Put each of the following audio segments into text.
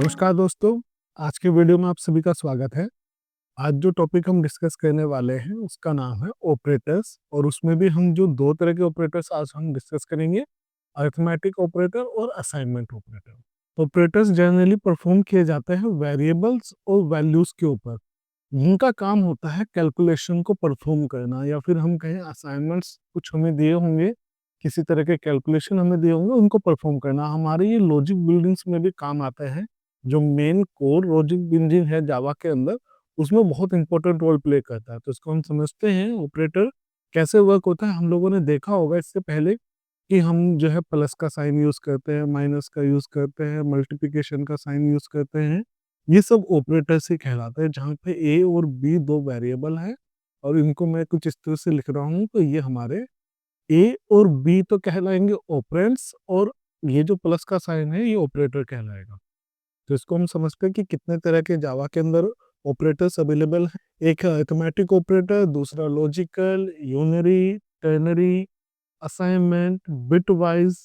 नमस्कार दोस्तों, आज के वीडियो में आप सभी का स्वागत है। आज जो टॉपिक हम डिस्कस करने वाले हैं उसका नाम है ऑपरेटर्स और उसमें भी हम जो दो तरह के ऑपरेटर्स आज हम डिस्कस करेंगे, अरिथमेटिक ऑपरेटर और assignment operator. Operators generally perform किए जाते हैं वेरिएबल्स और वैल्यूज के ऊपर। इनका काम होता है कैलकुलेशन को परफॉर्म करना, या फिर हम कहें असाइनमेंट्स कुछ हमें दिए होंगे, किसी तरह के कैलकुलेशन हमें दिए होंगे, उनको परफॉर्म करना। हमारे ये लॉजिक बिल्डिंग्स में भी काम आता है। जो मेन कोर लॉजिक बिल्डिंग है जावा के अंदर, उसमें बहुत इंपॉर्टेंट रोल प्ले करता है। तो इसको हम समझते हैं ऑपरेटर कैसे वर्क होता है। हम लोगों ने देखा होगा इससे पहले कि हम जो है प्लस का साइन यूज करते हैं, माइनस का यूज करते हैं, मल्टीप्लिकेशन का साइन यूज करते हैं। ये सब ऑपरेटर से कहलाते हैं, जहाँ पे ए और बी दो वेरिएबल हैं और इनको मैं कुछ इस तरह से लिख रहा हूँ। तो ये हमारे ए और बी तो कहलाएंगे ऑपरेंड्स, और ये जो प्लस का साइन है ये ऑपरेटर कहलाएगा। तो इसको हम समझते हैं कि कितने तरह के जावा के अंदर ऑपरेटर्स अवेलेबल हैं। एक है अरिथमेटिक ऑपरेटर, दूसरा logical, unary, ternary, assignment, bitwise,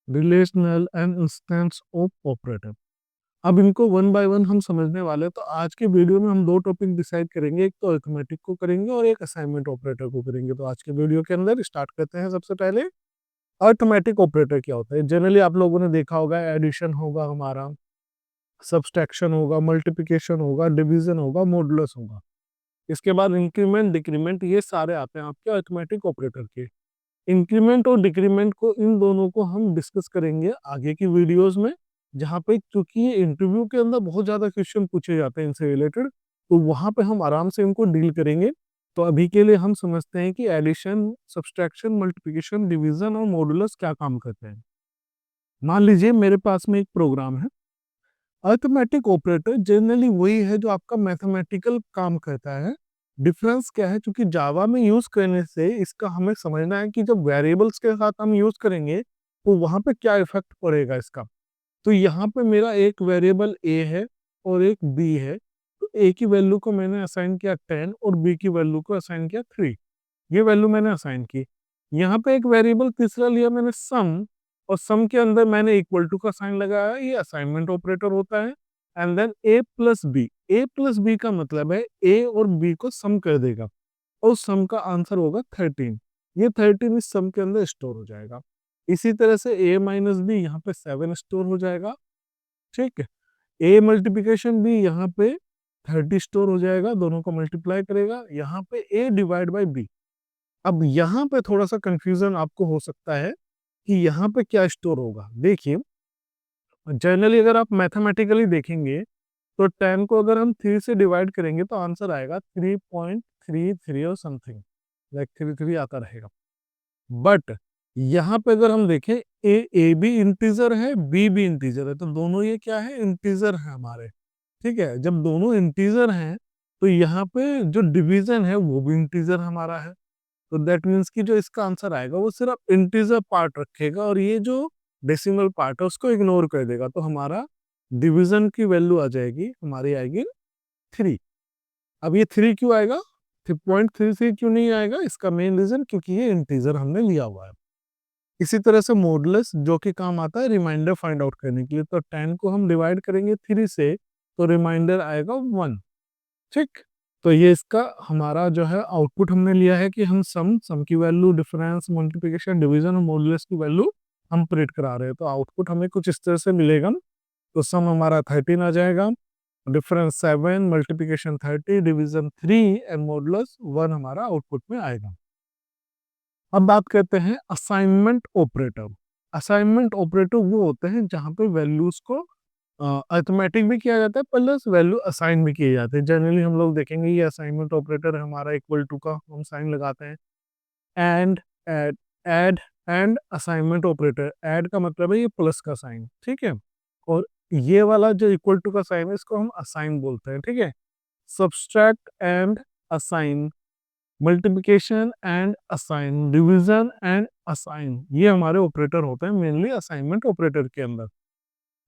relational and instance of operator. अब इनको वन बाय वन हम समझने वाले हैं। तो आज के वीडियो में हम दो टॉपिक डिसाइड करेंगे, एक तो अरिथमेटिक को करेंगे और एक असाइनमेंट ऑपरेटर को करेंगे। तो आज के वीडियो के अंदर स्टार्ट करते हैं। सबसे पहले अरिथमेटिक ऑपरेटर क्या होता है। जनरली आप लोगों ने देखा होगा, एडिशन होगा हमारा, सब्सट्रैक्शन होगा, मल्टीप्लिकेशन होगा, डिवीजन होगा, मॉडुलस होगा। इसके बाद इंक्रीमेंट, डिक्रीमेंट, ये सारे आते हैं आपके अरिथमेटिक ऑपरेटर के। इंक्रीमेंट और डिक्रीमेंट को, इन दोनों को हम डिस्कस करेंगे आगे की वीडियोस में, जहाँ पे क्योंकि ये इंटरव्यू के अंदर बहुत ज्यादा क्वेश्चन पूछे जाते हैं इनसे रिलेटेड, तो वहां पे हम आराम से इनको डील करेंगे। तो अभी के लिए हम समझते हैं कि एडिशन, सब्सट्रैक्शन, मल्टीप्लिकेशन, डिवीजन और मॉडुलस क्या काम करते हैं। मान लीजिए मेरे पास में एक प्रोग्राम है। अरिथमेटिक ऑपरेटर जनरली वही है जो आपका मैथमेटिकल काम करता है। डिफरेंस क्या है, क्योंकि जावा में यूज करने से इसका हमें समझना है कि जब वेरिएबल्स के साथ हम यूज करेंगे तो वहां पे क्या इफेक्ट पड़ेगा इसका। तो यहाँ पे मेरा एक वेरिएबल ए है और एक बी है। तो ए की वैल्यू को मैंने असाइन किया 10 और बी की वैल्यू को असाइन किया 3। ये वैल्यू मैंने असाइन की। यहाँ पे एक वेरिएबल तीसरा लिया मैंने सम, और सम के अंदर मैंने इक्वल टू का साइन लगाया। ये असाइनमेंट ऑपरेटर होता है। And then A plus B, A plus B का मतलब है ए और बी को सम कर देगा और सम का आंसर होगा 13। ये 13 इस सम के अंदर स्टोर हो जाएगा। इसी तरह से ए माइनस बी यहाँ पे 7 स्टोर हो जाएगा। ठीक है। ए मल्टीप्लिकेशन बी यहाँ पे 30 स्टोर हो जाएगा, दोनों को मल्टीप्लाई करेगा। यहाँ पे ए डिवाइड बाई बी। अब यहाँ पे थोड़ा सा कंफ्यूजन आपको हो सकता है कि यहाँ पे क्या स्टोर होगा। देखिए, जनरली अगर आप मैथमेटिकली देखेंगे तो 10 को अगर हम 3 से डिवाइड करेंगे तो आंसर आएगा 3.33 और समथिंग, लाइक 33 आता रहेगा। बट यहाँ पे अगर हम देखें, ए भी इंटीजर है, बी भी इंटीजर है, तो दोनों ये क्या है, इंटीजर है हमारे। ठीक है। जब दोनों इंटीजर हैं तो यहाँ पे जो डिवीजन है वो भी इंटीजर हमारा है। तो दैट मीन्स कि जो इसका आंसर आएगा वो सिर्फ इंटीजर पार्ट रखेगा और ये जो डेसिमल पार्ट है उसको इग्नोर कर देगा। तो हमारा डिवीजन की वैल्यू आ जाएगी, हमारी आएगी 3। अब ये 3 क्यों आएगा, 3.33 क्यों नहीं आएगा, इसका मेन रीजन क्योंकि ये इंटीजर हमने लिया हुआ है। इसी तरह से मॉडुलस, जो कि काम आता है रिमाइंडर फाइंड आउट करने के लिए। तो 10 को हम डिवाइड करेंगे 3 से तो रिमाइंडर आएगा 1। ठीक। तो ये इसका हमारा जो है आउटपुट हमने लिया है कि हम सम की वैल्यू, डिफरेंस, मल्टीप्लिकेशन, डिवीजन और मॉडुलस की वैल्यू हम प्रिंट करा रहे हैं। तो आउटपुट हमें कुछ इस तरह से मिलेगा। तो सम हमारा 13 आ जाएगा, difference 7, multiplication 30, division 3 and modulus 1 हमारा आउटपुट में आएगा। अब बात करते हैं असाइनमेंट ऑपरेटर। असाइनमेंट ऑपरेटर वो होते हैं जहाँ पे वैल्यूज को अरिथमेटिक भी किया जाता है प्लस वैल्यू असाइन भी किए जाते हैं। जनरली हम लोग देखेंगे ये असाइनमेंट ऑपरेटर है हमारा, इक्वल टू का हम साइन लगाते हैं। And, add, add and assignment operator, add का मतलब है ये प्लस का साइन। ठीक है। और ये वाला जो इक्वल टू का साइन है इसको हम असाइन बोलते हैं। ठीक है। Subtract and assign, multiplication and assign, division and assign, ये हमारे ऑपरेटर होते हैं मेनली असाइनमेंट ऑपरेटर के अंदर।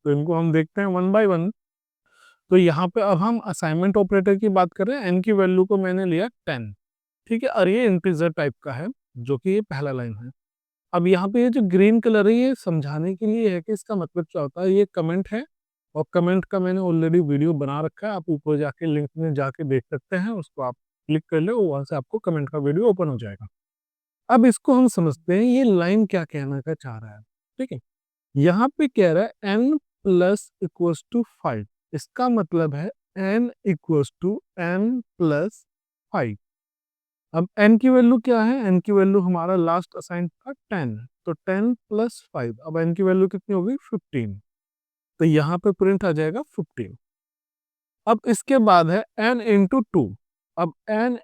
तो इनको हम देखते हैं वन बाय वन। तो यहाँ पे अब हम असाइनमेंट ऑपरेटर की बात कर रहे हैं। एन की वैल्यू को मैंने लिया 10। ठीक है। और ये इंटीजर टाइप का है, जो कि ये पहला लाइन है। अब यहाँ पे ये जो ग्रीन कलर है ये समझाने के लिए है कि इसका मतलब क्या होता है। ये कमेंट है और कमेंट का मैंने ऑलरेडी वीडियो बना रखा है, आप ऊपर जाके लिंक में जाके देख सकते हैं, उसको आप क्लिक कर ले, वहां से आपको कमेंट का वीडियो ओपन हो जाएगा। अब इसको हम समझते हैं ये लाइन क्या कहना का चाह रहा है। ठीक है, यहाँ पे कह रहा है n प्लस इक्वल्स टू 5। इसका मतलब है n equals to n plus 5। अब n की वैल्यू क्या है, n की वैल्यू हमारा लास्ट असाइन था 10, तो 10 प्लस 5, अब n की वैल्यू कितनी होगी 15, तो यहाँ पे प्रिंट आ जाएगा 15। अब इसके बाद है n इंटू टू। अब n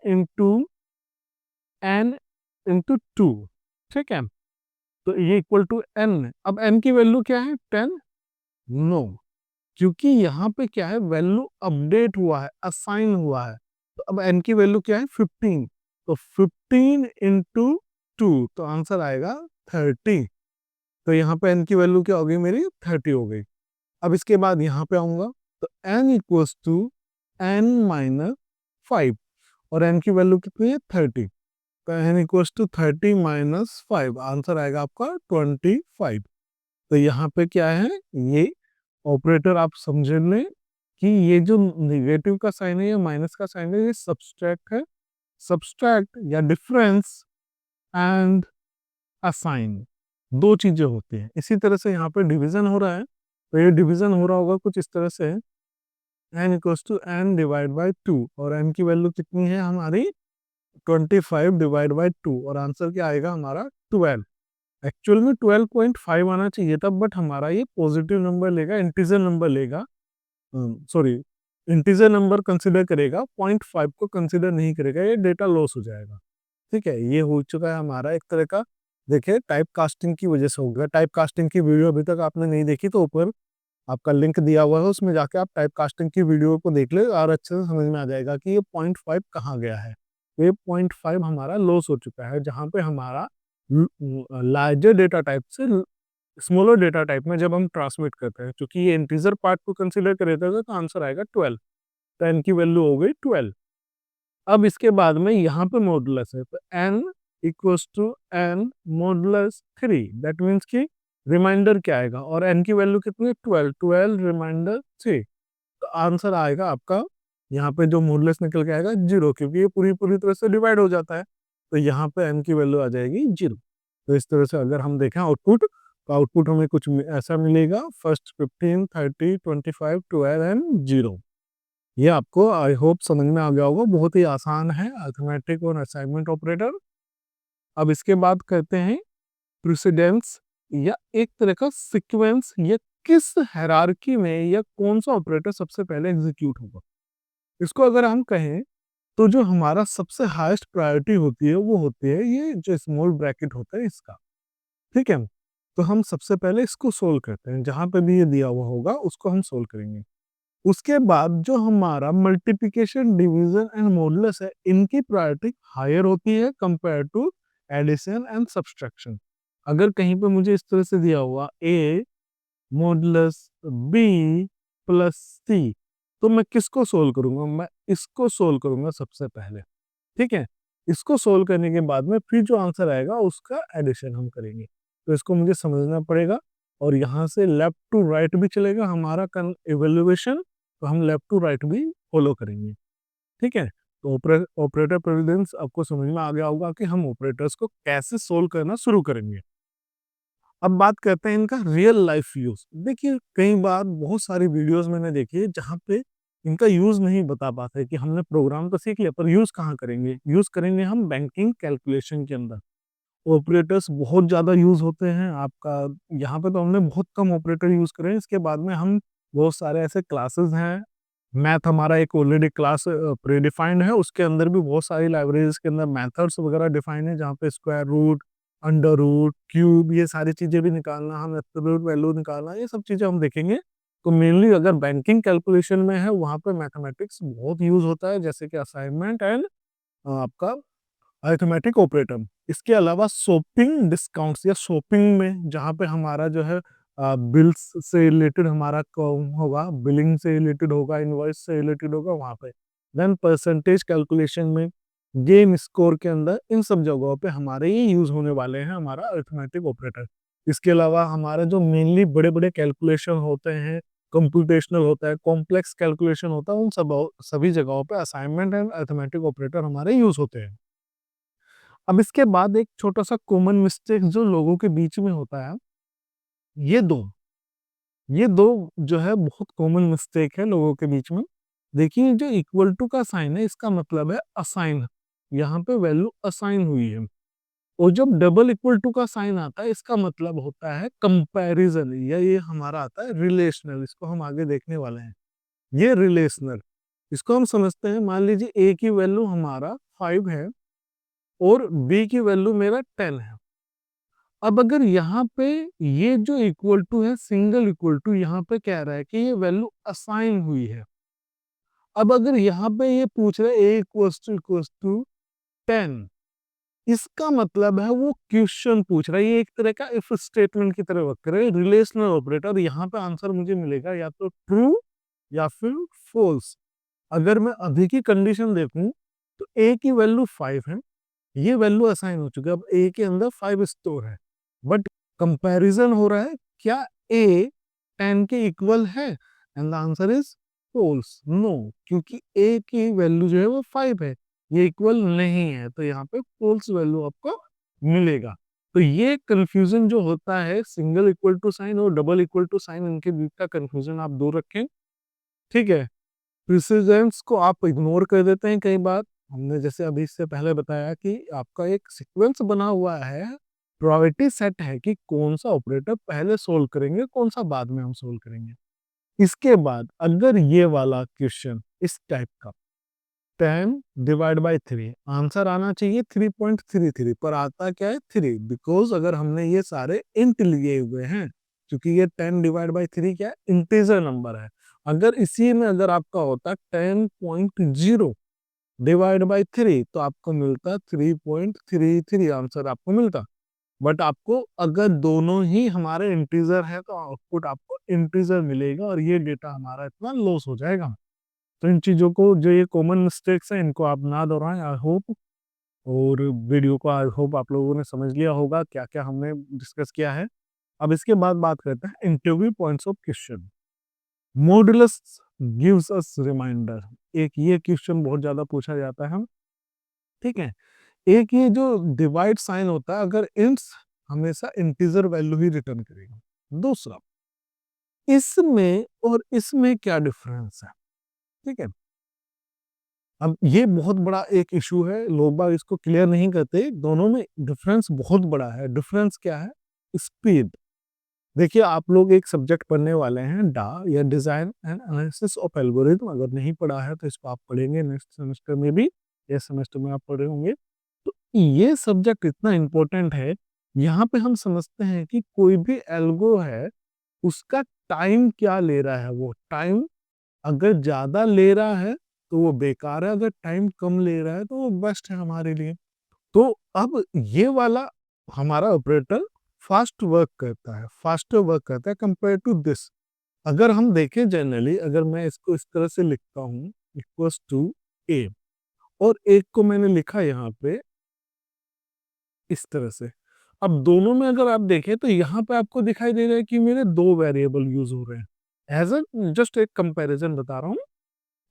इंटू टू, ठीक है, तो ये इक्वल टू n। अब n की वैल्यू क्या है 10, नो, क्योंकि यहाँ पे क्या है वैल्यू अपडेट हुआ है, असाइन हुआ है, तो अब n की वैल्यू क्या है 15, तो 15 इंटू टू, तो आंसर आएगा 30। तो यहाँ पे n की वैल्यू क्या होगी मेरी 30 हो गई। अब इसके बाद यहाँ पे आऊंगा तो n equals to n minus 5, और n की वैल्यू कितनी है 30, तो n equals to 30 minus 5, answer आएगा आपका 25। तो यहाँ पे क्या है, ये ऑपरेटर आप समझ लें कि ये जो निगेटिव का साइन है या माइनस का साइन है, ये सब्सट्रैक्ट है। सब्सट्रैक्ट या डिफरेंस एंड असाइन, दो चीजें होती हैं। इसी तरह से यहाँ पे डिवीजन हो रहा है, तो ये डिवीजन हो रहा होगा कुछ इस तरह से, n equals to n divide by 2, और n की वैल्यू कितनी है हमारी 25 डिवाइड बाई 2, और आंसर क्या आएगा हमारा 12। एक्चुअल में 12.5 आना चाहिए था, बट हमारा ये पॉजिटिव नंबर लेगा, इंटीजर नंबर लेगा, सॉरी इंटीजर नंबर कंसिडर करेगा, 0.5 को कंसिडर नहीं करेगा, ये डेटा लॉस हो जाएगा। ठीक है, ये हो चुका है हमारा एक तरह का, देखिए टाइप कास्टिंग की वजह से हो गया। टाइप कास्टिंग की वीडियो अभी तक आपने नहीं देखी तो ऊपर आपका लिंक दिया हुआ है, उसमें जाके आप टाइप कास्टिंग की वीडियो को देख ले, और अच्छे से समझ में आ जाएगा कि ये 0.5 कहाँ गया है। तो ये 0.5 हमारा लॉस हो चुका है, जहाँ पे हमारा लार्जर डेटा टाइप से स्मॉलर डेटा टाइप में जब हम ट्रांसमिट करते हैं, क्योंकि ये इंटीजर पार्ट को कंसिडर करेगा तो आंसर आएगा 12, तो n की वैल्यू हो गई 12। अब इसके बाद में यहाँ पे मॉडुलस है, तो n equals to n modulus 3, that means कि रिमाइंडर क्या आएगा, और n की वैल्यू कितनी है 12, 12 रिमाइंडर 3, तो आंसर आएगा आपका यहाँ पे जो मॉडुलस निकल के आएगा 0, क्योंकि ये पूरी पूरी तरह से डिवाइड हो जाता है, तो यहाँ पे n की वैल्यू आ जाएगी 0। तो इस तरह से अगर हम देखें आउटपुट, तो आउटपुट हमें कुछ ऐसा मिलेगा, फर्स्ट 15, 30, 25, 12 एंड 0। ये आपको आई होप समझ में आ गया होगा, बहुत ही आसान है अरिथमेटिक और असाइनमेंट ऑपरेटर। अब इसके बाद करते हैं प्रेसिडेंस, या एक तरह का सीक्वेंस, या किस हायरार्की में या कौन सा ऑपरेटर सबसे पहले एग्जीक्यूट होगा। इसको अगर हम कहें तो जो हमारा सबसे हाईएस्ट प्रायोरिटी होती है वो होती है ये जो स्मॉल ब्रैकेट होता है इसका। ठीक है, तो हम सबसे पहले इसको सोल्व करते हैं, जहां पे भी ये दिया हुआ होगा उसको हम सोल्व करेंगे। उसके बाद जो हमारा मल्टीप्लिकेशन, डिवीजन एंड मॉडुलस है, इनकी प्रायोरिटी हायर होती है compare to addition and subtraction. अगर कहीं पे मुझे इस तरह से दिया हुआ a modulus b plus c, तो मैं किसको सोल्व करूंगा, मैं इसको सोल्व करूंगा सबसे पहले। ठीक है, इसको सोल्व करने के बाद में फिर जो आंसर आएगा उसका एडिशन हम करेंगे, तो इसको मुझे समझना पड़ेगा। और यहाँ से लेफ्ट टू राइट भी चलेगा हमारा इवेल्युएशन, तो हम लेफ्ट टू राइट भी फॉलो करेंगे। ठीक है, तो ऑपरेटर प्रेसिडेंस आपको समझ में आ गया होगा कि हम ऑपरेटर्स को कैसे सोल्व करना शुरू करेंगे। अब बात करते हैं इनका रियल लाइफ यूज। देखिए कई बार बहुत सारी वीडियोस मैंने देखी है जहाँ पे इनका यूज नहीं बता पाते कि हमने प्रोग्राम तो सीख लिया पर यूज कहाँ करेंगे। यूज करेंगे हम बैंकिंग कैलकुलेशन के अंदर। ऑपरेटर्स बहुत ज़्यादा यूज होते हैं आपका, यहाँ पे तो हमने बहुत कम ऑपरेटर यूज करे हैं। इसके बाद में हम बहुत सारे ऐसे क्लासेस हैं, मैथ हमारा एक ऑलरेडी क्लास प्री डिफाइंड है, उसके अंदर भी बहुत सारी लाइब्रेरीज के अंदर मेथड्स वगैरह डिफाइन है, जहाँ पे square root, under root, cube, ये सारी चीजें भी निकालना, हम एब्सोल्यूट वैल्यू निकालना, ये सब चीजें हम देखेंगे। तो मेनली अगर बैंकिंग कैलकुलेशन में है वहाँ पे मैथमेटिक्स बहुत यूज होता है, जैसे कि असाइनमेंट एंड आपका अरिथमेटिक ऑपरेटर। इसके अलावा शॉपिंग डिस्काउंट्स या शॉपिंग में जहाँ पे हमारा जो है बिल्स से रिलेटेड हमारा काम होगा, बिलिंग से रिलेटेड होगा, इनवॉइस से रिलेटेड होगा वहाँ पे। देन परसेंटेज कैलकुलेशन में, गेम स्कोर के अंदर, इन सब जगहों पे हमारे ये यूज होने वाले हैं हमारा अरिथमेटिक ऑपरेटर। इसके अलावा हमारे जो मेनली बड़े बड़े कैलकुलेशन होते हैं कंप्यूटेशनल होता है, कॉम्प्लेक्स कैलकुलेशन होता है, उन सब सभी जगहों पे असाइनमेंट एंड अरिथमेटिक ऑपरेटर हमारे यूज होते हैं। अब इसके बाद एक छोटा सा कॉमन मिस्टेक जो लोगों के बीच में होता है, ये दो ये दो जो है बहुत कॉमन मिस्टेक है लोगों के बीच में। देखिए, जो इक्वल टू का साइन है इसका मतलब है असाइन, यहाँ पे वैल्यू असाइन हुई है। और जब डबल इक्वल टू का साइन आता है इसका मतलब होता है कंपैरिजन, या ये हमारा आता है रिलेशनल, इसको हम आगे देखने वाले हैं। ये रिलेशनल, इसको हम समझते हैं, मान लीजिए ए की वैल्यू हमारा 5 है और बी की वैल्यू मेरा 10 है। अब अगर यहाँ पे ये जो इक्वल टू है सिंगल इक्वल टू, यहाँ पे कह रहा है कि ये वैल्यू असाइन हुई है। अब अगर यहाँ पे ये पूछ रहा है ए इक्वल्स टू 10, इसका मतलब है वो क्वेश्चन पूछ रहा है, ये एक तरह का इफ स्टेटमेंट की तरह वर्क कर रहा है, रिलेशनल ऑपरेटर। यहाँ पे आंसर मुझे मिलेगा या तो ट्रू या फिर फॉल्स। अगर मैं अभी की कंडीशन देखूं तो ए की वैल्यू 5 है, ये वैल्यू असाइन हो चुकी है, अब ए के अंदर 5 स्टोर है, बट कंपैरिजन हो रहा है, क्या ए 10 के इक्वल है? And the answer is false, no, क्योंकि ए की वैल्यू जो है वो 5 है, ये इक्वल नहीं है, तो यहाँ पे फॉल्स वैल्यू आपको मिलेगा। तो ये कंफ्यूजन जो होता है सिंगल इक्वल टू साइन और डबल इक्वल टू साइन, इनके बीच का कंफ्यूजन आप दूर रखें, ठीक है। प्रिसीजेंस को आप इग्नोर कर देते हैं कई बार। हमने जैसे अभी इससे पहले बताया कि आपका एक सीक्वेंस बना हुआ है, प्रोबेबिलिटी सेट है कि कौन सा ऑपरेटर पहले सोल्व करेंगे, कौन सा बाद में हम सोल्व करेंगे। इसके बाद अगर ये वाला क्वेश्चन इस टाइप का 10 डिवाइड बाई 3, आंसर आना चाहिए 3.33, पर आता क्या है 3, बिकॉज अगर हमने ये सारे इंट लिए हुए हैं, क्योंकि ये 10 डिवाइड बाई 3 क्या है, इंटीजर नंबर है। अगर इसी में अगर आपका होता 10.0 डिवाइड बाई 3 तो आपको मिलता 3.33 आंसर आपको मिलता। बट आपको अगर दोनों ही हमारे इंटीजर है तो आउटपुट आपको इंटीजर मिलेगा और ये डेटा हमारा इतना लॉस हो जाएगा। तो इन चीज़ों को, जो ये कॉमन मिस्टेक्स हैं, इनको आप ना दोहराएं, आई होप। और वीडियो को आई होप आप लोगों ने समझ लिया होगा क्या क्या हमने डिस्कस किया है। अब इसके बाद बात करते हैं interview points of question. Modulus gives us reminder, एक ये क्वेश्चन बहुत ज्यादा पूछा जाता है, ठीक है। एक ये जो डिवाइड साइन होता है, अगर इंट्स हमेशा इंटीजर वैल्यू ही रिटर्न करेगा। दूसरा, इसमें और इसमें क्या डिफरेंस है, ठीक है। अब ये बहुत बड़ा एक इशू है, लोग बाग इसको क्लियर नहीं करते, दोनों में डिफरेंस बहुत बड़ा है। डिफरेंस क्या है? स्पीड। देखिए, आप लोग एक सब्जेक्ट पढ़ने वाले हैं, डा या design and analysis of algorithm, अगर नहीं पढ़ा है तो इसको आप पढ़ेंगे नेक्स्ट सेमेस्टर में भी, इस सेमेस्टर में आप पढ़े होंगे। तो ये सब्जेक्ट इतना इंपॉर्टेंट है, यहाँ पे हम समझते हैं कि कोई भी एल्गो है उसका टाइम क्या ले रहा है। वो टाइम अगर ज्यादा ले रहा है तो वो बेकार है, अगर टाइम कम ले रहा है तो वो बेस्ट है हमारे लिए। तो अब ये वाला हमारा ऑपरेटर फास्ट वर्क करता है, फास्टर वर्क करता है कंपेयर टू दिस। अगर हम देखें जनरली, अगर मैं इसको इस तरह से लिखता हूँ इक्वल्स टू ए, और एक को मैंने लिखा यहाँ पे इस तरह से, अब दोनों में अगर आप देखें तो यहाँ पे आपको दिखाई दे रहा है कि मेरे दो वेरिएबल यूज हो रहे हैं, एज अ जस्ट एक कंपैरिजन बता रहा हूँ।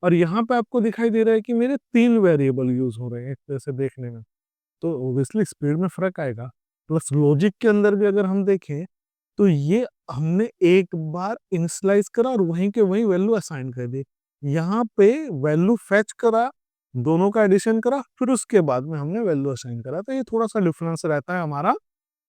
और यहाँ पे आपको दिखाई दे रहा है कि मेरे 3 वेरिएबल यूज हो रहे हैं एक तरह से देखने में, तो ऑब्वियसली स्पीड में फर्क आएगा। प्लस लॉजिक के अंदर भी अगर हम देखें तो ये हमने एक बार इनिशियलाइज करा और वहीं के वहीं वैल्यू असाइन कर दी। यहाँ पे वैल्यू फेच करा, दोनों का एडिशन करा, फिर उसके बाद में हमने वैल्यू असाइन करा, तो ये थोड़ा सा डिफरेंस रहता है हमारा।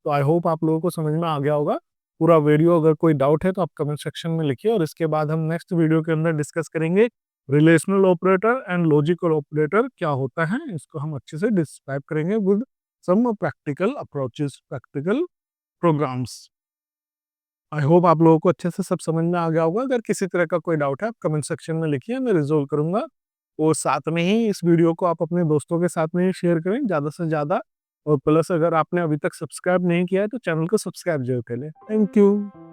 तो आई होप आप लोगों को समझ में आ गया होगा पूरा वीडियो। अगर कोई डाउट है तो आप कमेंट सेक्शन में लिखिए, और इसके बाद हम नेक्स्ट वीडियो के अंदर डिस्कस करेंगे relational operator and logical operator क्या होता है, इसको हम अच्छे से डिस्क्राइब करेंगे with some practical approaches, practical programs. I hope आप लोगों को अच्छे से सब समझ में आ गया होगा। अगर किसी तरह का कोई डाउट है आप कमेंट सेक्शन में लिखिए, मैं रिजोल्व करूंगा। और साथ में ही इस वीडियो को आप अपने दोस्तों के साथ में शेयर करें ज़्यादा से ज़्यादा। और प्लस अगर आपने अभी तक सब्सक्राइब नहीं किया है तो चैनल को सब्सक्राइब जरूर कर लें। Thank you.